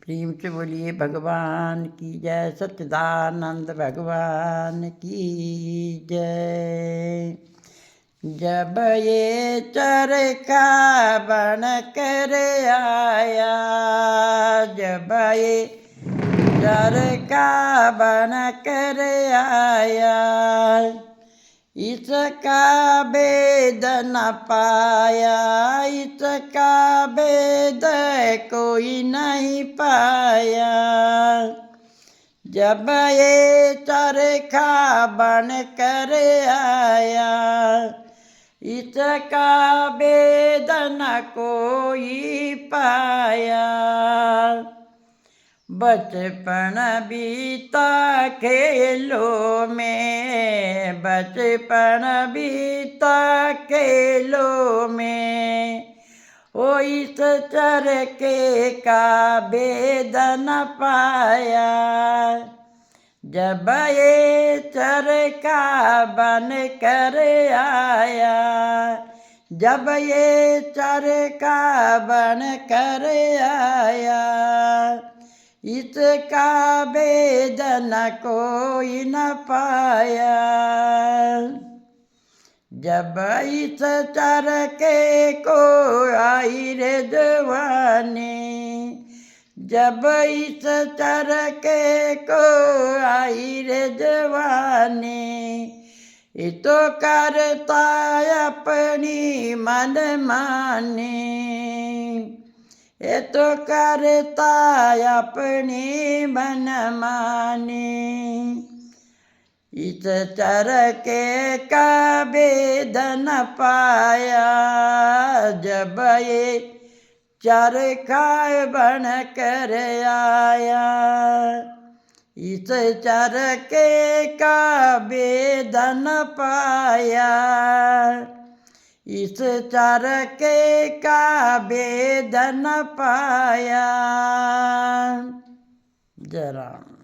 प्रेम से बोलिए भगवान की जय, सच्चिदानंद भगवान की जय। जब ये चरखा बन कर आया, जब ये चरखा बन कर आया, इसका भेद न पाया, इसका भेद कोई नहीं पाया। जब ये चरखा बन कर आया, इसका भेद न कोई पाया। बचपन बीता खेलों में, बचपन बीता खेलों में, ओ इस चरखे का भेद न पाया। जब ये चरखा बन कर आया, जब ये चरखा बन कर आया, इसका भेद न कोई न पाया। जब इस चरखे को आई रे जवानी, जब इस चरखे को आई रे जवानी, ये तो करता अपनी मनमानी, ये तो करता अपनी मनमानी। इस चरखे का भेद न पाया, जब ये चरखा बन कर आया। इस चरखे का भेद न पाया, इस चरखे का भेद न पाया। जय राम।